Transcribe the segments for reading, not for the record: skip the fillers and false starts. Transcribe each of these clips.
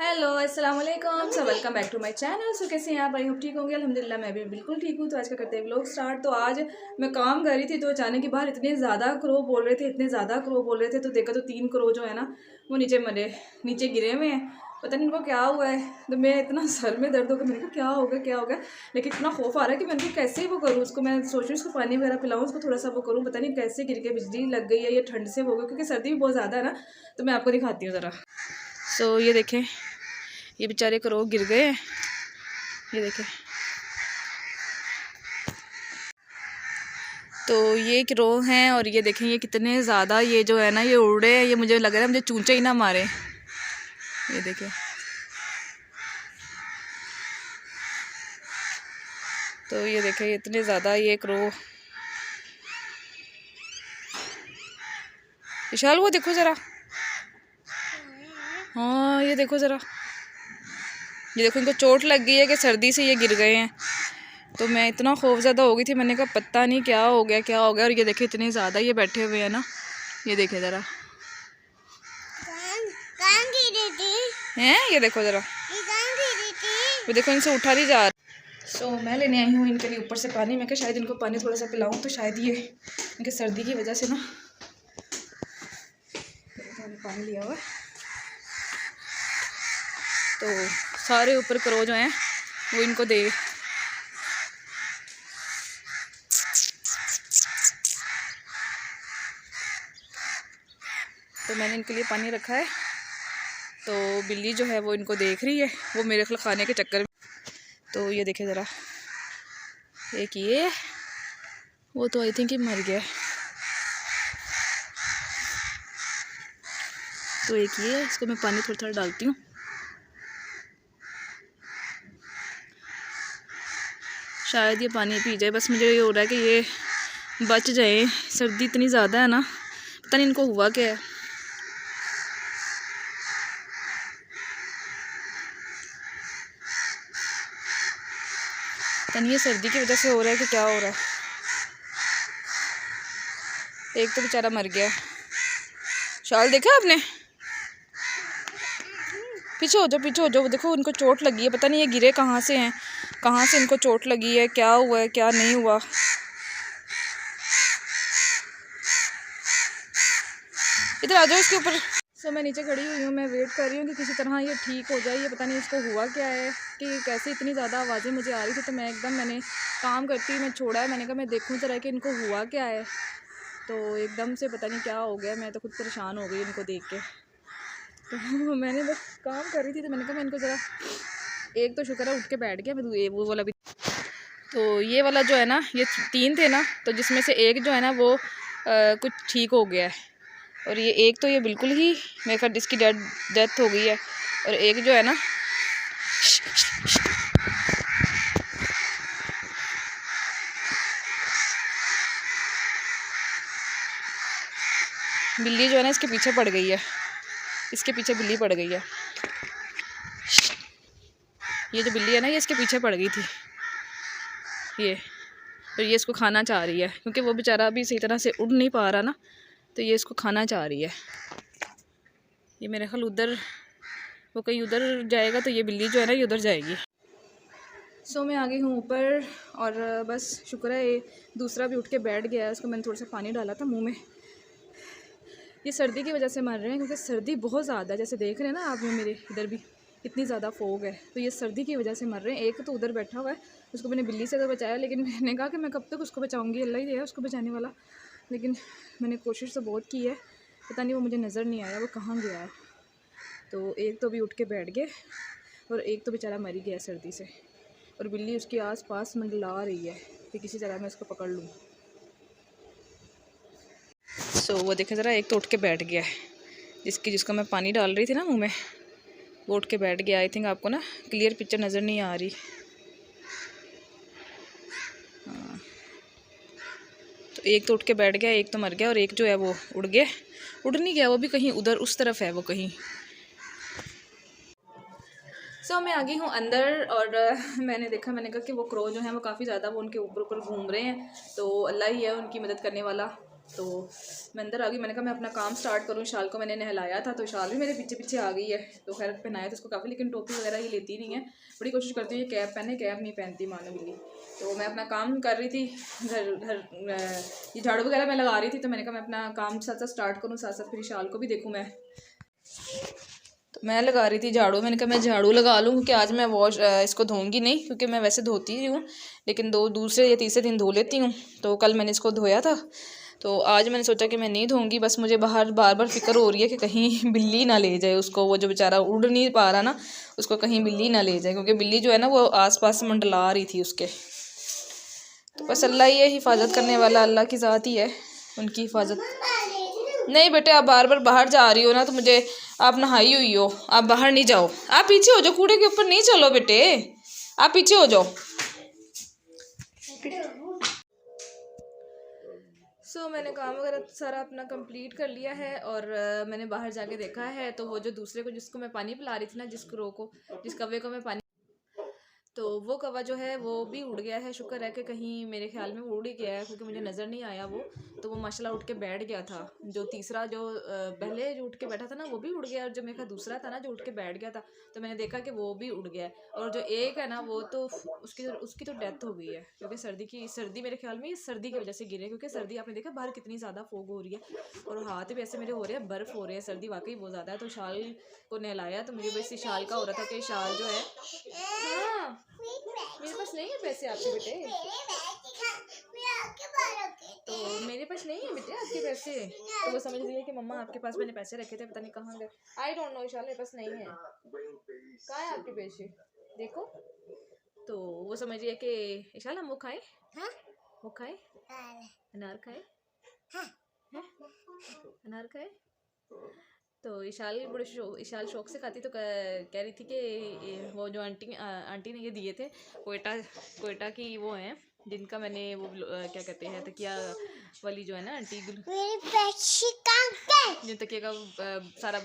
Hello अस्सलाम वालेकुम। So welcome back to my channel. So कैसे हैं आप? आई होप ठीक होंगे। अल्हम्दुलिल्लाह मैं भी बिल्कुल ठीक हूँ। तो आज का करते हैं व्लॉग स्टार्ट। तो आज मैं काम कर रही थी तो अचानक के बाहर इतने ज़्यादा क्रो बोल रहे थे, इतने ज़्यादा क्रो बोल रहे थे। तो देखा तो 3 क्रो जो है ना वो नीचे गिरे हुए हैं। पता नहीं इनको क्या हुआ है। तो मैं इतना सर में दर्द होगा, मैंने कहा क्या होगा। लेकिन इतना खौफ आ रहा है कि मैं उनको कैसे वो करूँ। उसको मैं सोच रही हूँ उसको पानी वगैरह पिलाऊँ, उसको थोड़ा सा वो करूँ। पता नहीं कैसे गिर के बिजली लग गई है, ये ठंड से होगा क्योंकि सर्दी भी बहुत ज़्यादा है ना। तो मैं आपको दिखाती हूँ ज़रा। सो ये देखें, ये बेचारे क्रो गिर गए हैं। ये देखें, तो ये क्रो हैं और ये देखें ये कितने ज़्यादा ये जो है ना ये उड़े हैं। ये मुझे लग रहा है मुझे चूंचे ही ना मारे। ये देखें, तो ये देखें इतने ज़्यादा ये क्रो। विशाल वो देखो ज़रा, हाँ ये देखो ज़रा, ये देखो इनको चोट लग गई है कि सर्दी से ये गिर गए हैं। तो मैं इतना खौफज़दा हो गई थी, मैंने कहा पता नहीं क्या हो गया। और ये देखे इतने ज़्यादा ये बैठे हुए हैं ना। ये देखे ज़रा हैं, ये देखो ज़रा, वो देखो इनसे उठा नहीं जा रहा। सो मैं लेने आई हूँ इनके लिए ऊपर से पानी। मैं क्या शायद इनको पानी थोड़ा सा पिलाऊँ तो शायद ये इनके सर्दी की वजह से ना पानी लिया हुआ है। तो सारे ऊपर क्रो जो हैं वो इनको दे। तो मैंने इनके लिए पानी रखा है। तो बिल्ली जो है वो इनको देख रही है, वो मेरे ख्याल खाने के चक्कर में। तो ये देखे ज़रा, एक ये वो तो आई थिंक कि मर गया। तो एक ये, इसको मैं पानी थोड़ा थोड़ा डालती हूँ। शायद ये पानी पी जाए, बस मुझे ये हो रहा है कि ये बच जाए। सर्दी इतनी ज़्यादा है ना, पता नहीं इनको हुआ क्या है। पता नहीं ये सर्दी की वजह से हो रहा है कि क्या हो रहा है। एक तो बेचारा मर गया। शाल देखा आपने? पीछे हो जाओ, देखो उनको चोट लगी है। पता नहीं ये गिरे कहाँ से हैं, कहाँ से इनको चोट लगी है, क्या हुआ है क्या नहीं हुआ। इधर आ जाओ इसके ऊपर। सो मैं नीचे खड़ी हुई हूँ, मैं वेट कर रही हूँ कि किसी तरह ये ठीक हो जाए। ये पता नहीं इसको हुआ क्या है कि कैसे इतनी ज़्यादा आवाज़ें मुझे आ रही थी। तो मैंने काम करती मैं छोड़ा है। मैंने कहा मैं देखूँ ज़रा कि इनको हुआ क्या है। तो एकदम से पता नहीं क्या हो गया, मैं तो खुद परेशान हो गई इनको देख के। तो मैंने बस काम कर रही थी तो मैंने कहा मैं इनको ज़रा, एक तो शुक्र है उठ के बैठ गया। मैं वो वाला भी, तो ये वाला जो है ना ये 3 थे ना, तो जिसमें से एक जो है ना वो कुछ ठीक हो गया है। और ये एक तो ये बिल्कुल ही मेरे ख्याल इसकी डेथ हो गई है। और एक जो है ना बिल्ली जो है ना इसके पीछे पड़ गई है, इसके पीछे बिल्ली पड़ गई है। ये जो बिल्ली है ना ये इसके पीछे पड़ गई थी ये। तो ये इसको खाना चाह रही है क्योंकि वो बेचारा अभी सही तरह से उड़ नहीं पा रहा ना, तो ये इसको खाना चाह रही है। ये मेरे ख्याल उधर वो कहीं उधर जाएगा तो ये बिल्ली जो है ना ये उधर जाएगी। सो मैं आ गई हूँ ऊपर और बस शुक्र है ये दूसरा भी उठ के बैठ गया है। उसको मैंने थोड़ा सा पानी डाला था मुंह में। ये सर्दी की वजह से मर रहे हैं क्योंकि सर्दी बहुत ज़्यादा है, जैसे देख रहे हैं ना आप, मेरे इधर भी इतनी ज़्यादा फोग है। तो ये सर्दी की वजह से मर रहे हैं। एक तो उधर बैठा हुआ है, उसको मैंने बिल्ली से तो बचाया, लेकिन मैंने कहा कि मैं कब तक उसको बचाऊँगी, अल्लाह ही है उसको बचाने वाला। लेकिन मैंने कोशिश तो बहुत की है, पता नहीं वो मुझे नज़र नहीं आया वो कहाँ गया है। तो एक तो भी उठ के बैठ गए और एक तो बेचारा मर ही गया सर्दी से। और बिल्ली उसके आस-पास मंडला रही है कि किसी तरह मैं उसको पकड़ लूँ। सो वो देखें ज़रा, एक तो उठ के बैठ गया है, जिसको मैं पानी डाल रही थी ना मुंह में, वो उठ के बैठ गया। आई थिंक आपको ना क्लियर पिक्चर नज़र नहीं आ रही। हाँ, तो एक तो उठ के बैठ गया, एक तो मर गया और एक जो है वो उड़ गया। उड़ नहीं गया, वो भी कहीं उधर उस तरफ है वो कहीं। सो मैं आ गई हूँ अंदर और मैंने देखा, मैंने कहा कि वो क्रो जो है वो काफ़ी ज़्यादा वो उनके ऊपर ऊपर घूम रहे हैं। तो अल्लाह ही है उनकी मदद करने वाला। तो मैं अंदर आ गई। मैंने कहा मैं अपना काम स्टार्ट करूँ। शाल को मैंने नहलाया था तो शाल भी मेरे पीछे पीछे आ गई है। तो खैर पहनाया तो उसको काफ़ी, लेकिन टोपी वगैरह ये लेती नहीं है। बड़ी कोशिश करती हूँ ये कैप पहने, कैप नहीं पहनती मानो बिल्ली। तो मैं अपना काम कर रही थी, घर ये झाड़ू वगैरह मैं लगा रही थी। तो मैंने कहा मैं अपना काम साथ साथ स्टार्ट करूँ, साथ साथ फिर शाल को भी देखूँ मैं। तो मैं लगा रही थी झाड़ू। मैंने कहा मैं झाड़ू लगा लूँ क्योंकि आज मैं इसको धोऊंगी नहीं, क्योंकि मैं वैसे धोती ही हूँ लेकिन दूसरे या तीसरे दिन धो लेती हूँ। तो कल मैंने इसको धोया था, तो आज मैंने सोचा कि मैं नहीं धोऊंगी। बस मुझे बाहर बार बार फिक्र हो रही है कि कहीं बिल्ली ना ले जाए उसको। वो जो बेचारा उड़ नहीं पा रहा ना, उसको कहीं बिल्ली ना ले जाए, क्योंकि बिल्ली जो है ना वो आसपास मंडला रही थी उसके। तो बस अल्लाह ही है हिफाजत करने वाला, अल्लाह की ज़ात ही है, उनकी हिफाजत। नहीं बेटे, आप बार बार बाहर जा रही हो ना, तो मुझे, आप नहाई हुई हो, आप बाहर नहीं जाओ। आप पीछे हो जाओ, कूड़े के ऊपर नहीं चलो बेटे, आप पीछे हो जाओ। मैंने काम वगैरह सारा अपना कंप्लीट कर लिया है और मैंने बाहर जाके देखा है तो वो जो दूसरे को, जिसको मैं पानी पिला रही थी ना, जिस कौवे को मैं पानी, तो वो कौवा जो है वो भी उड़ गया है। शुक्र है कि कहीं, मेरे ख्याल में वो उड़ ही गया है क्योंकि मुझे नज़र नहीं आया वो। तो वो माशाल्लाह उठ के बैठ गया था। जो तीसरा जो पहले जो उठ के बैठा था ना वो भी उड़ गया, और जो मेरा दूसरा था ना जो उठ के बैठ गया था, तो मैंने देखा कि वो भी उड़ गया है। और जो एक है ना वो तो उसकी तो डेथ हो गई है, क्योंकि सर्दी मेरे ख्याल में सर्दी की वजह से गिरे, क्योंकि सर्दी आपने देखा बाहर कितनी ज़्यादा फोग हो रही है और हाथ भी ऐसे मेरे हो रहे हैं, बर्फ़ हो रही है, सर्दी वाकई बहुत ज़्यादा है। तो शाल को नहलाया तो मुझे बस शाल का हो रहा था कि शाल जो है, हाँ मेरे पास नहीं है पैसे आपके बेटे, तो मेरे पास नहीं है बेटे आपके पैसे। तो वो समझ रही है कि मम्मा आपके पास मैंने पैसे रखे थे, पता नहीं कहाँ गए। आई डोंट नो इशाल, मेरे पास नहीं है। कहाँ है आपके पैसे, देखो। तो वो समझ रही है कि इशाल हम वो खाए, वो खाए, अनार खाए, अनार खाए। तो इशाल शौक से खाती। तो कह रही थी कि वो जो आंटी ने ये दिए थे, कोयटा की वो हैं, जिनका मैंने वो क्या कहते हैं, तकिया वाली जो है ना आंटी, जो तकिया का सारा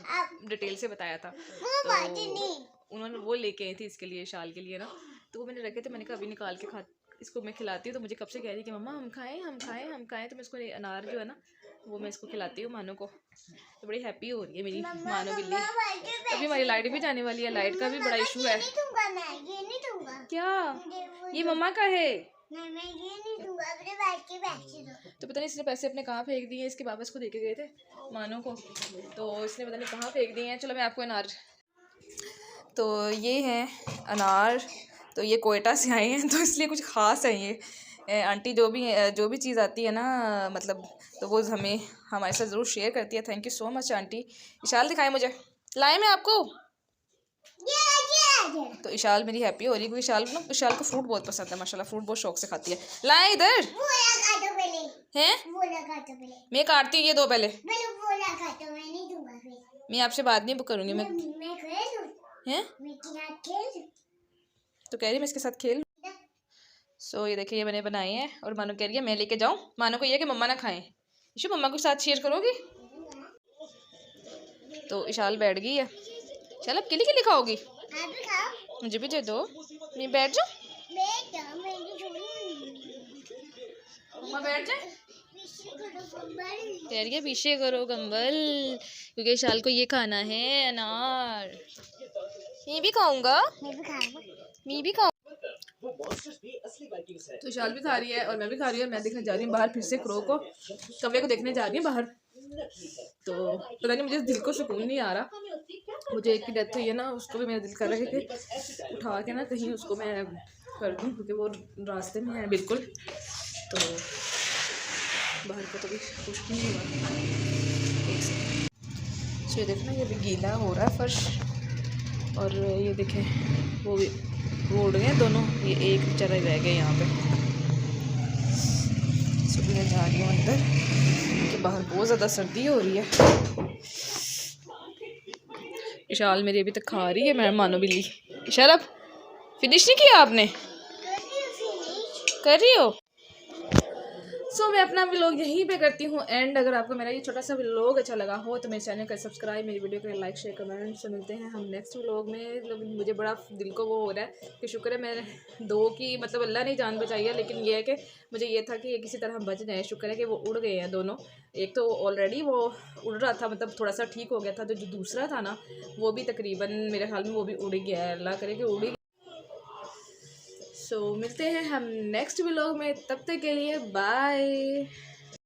डिटेल से बताया था, तो उन्होंने वो लेके आई थी इसके लिए, शाल के लिए ना। तो वो मैंने रखे थे, मैंने कहा अभी निकाल के इसको मैं खिलाती हूँ। तो मुझे कब से कह रही कि मम्मा हम खाएं, हम खाएं, हम खाएं। तो मैं इसको अनार जो है ना वो मैं इसको खिलाती हूँ मानो को। तो बड़ी हैप्पी हो रही है मेरी मानो बिल्ली। अभी हमारी लाइट भी जाने वाली है, लाइट का भी बड़ा इशू है। क्या ये मम्मा का है? तो पता नहीं इसने पैसे अपने कहाँ फेंक दिए, इसके पापा इसको देके गए थे मानो को, तो इसने पता नहीं कहाँ फेंक दिए हैं। चलो मैं आपको अनार, तो ये हैं अनार, तो ये कोयटा से आए हैं तो इसलिए कुछ ख़ास है ये। आंटी जो भी चीज़ आती है ना, मतलब तो वो हमारे साथ ज़रूर शेयर करती है। Thank you so much aunty. Ishal दिखाए मुझे, लाए मैं आपको। तो इशाल मेरी हैप्पी हो रही है क्योंकि इशाल को फ्रूट बहुत पसंद है माशाल्लाह, फ्रूट बहुत शौक से खाती है। लाए इधर हैं, मैं काटती हूँ ये दो पहले, मैं आपसे बात नहीं करूँगी मैं, हैं तो कह रही मैं इसके साथ खेल। ये देखिए ये मैंने बनाए हैं और मानो कह रही है मैं लेके जाऊँ। मानो को ये कि मम्मा ना खाएं, इशू मम्मा के साथ शेयर करोगी। तो इशाल बैठ गई है। चल अब किली खाओगी, मुझे भी दे दो, मैं बैठ जाऊँ, मम्मा बैठ जाए। कह रही है पीछे करो कंबल, क्योंकि इशाल को ये खाना है अनार। मैं भी खाऊंगा, मैं भी खाऊँ। तो इशाल भी खा रही है और मैं भी खा रही हूँ। मैं देखने जा रही हूँ बाहर फिर से कौवे को देखने जा रही हूँ बाहर। तो पता नहीं मुझे दिल को सुकून नहीं आ रहा। मुझे एक की डेथ हुई है ना, उसको भी मेरा दिल कर रहा है कि उठा के ना कहीं उसको मैं कर दूँ, क्योंकि वो रास्ते में है बिल्कुल। तो बाहर का तो भी कुछ भी नहीं हुआ। ये देखना ये भी गीला हो रहा है फर्श, और ये देखें वो उड़ गए दोनों, ये एक बेचारा रह गए यहाँ पे। सुबह जा रही हूँ अंदर कि बाहर बहुत ज़्यादा सर्दी हो रही है। इशाल मेरी अभी तक खा रही है, मैं मानो बिल्ली। इशाल अब फिनिश नहीं किया आपने, कर रही हो? सो मैं अपना व्लॉग यहीं पे करती हूँ एंड। अगर आपको मेरा ये छोटा सा व्लॉग अच्छा लगा हो तो मेरे चैनल का सब्सक्राइब, मेरी वीडियो को लाइक शेयर कमेंट से। मिलते हैं हम नेक्स्ट व्लॉग में। मुझे बड़ा दिल को वो हो रहा है कि शुक्र है मैंने 2 की मतलब अल्लाह ने जान बचाई है, लेकिन ये है कि मुझे ये था कि ये किसी तरह बच जाए। शुक्र है कि वो उड़ गए हैं दोनों। एक तो ऑलरेडी वो उड़ रहा था, मतलब थोड़ा सा ठीक हो गया था, तो जो दूसरा था ना वो भी तकरीबन मेरे ख्याल में वो भी उड़ गया है, अल्लाह करे कि उड़ ही। सो मिलते हैं हम नेक्स्ट व्लॉग में, तब तक के लिए बाय।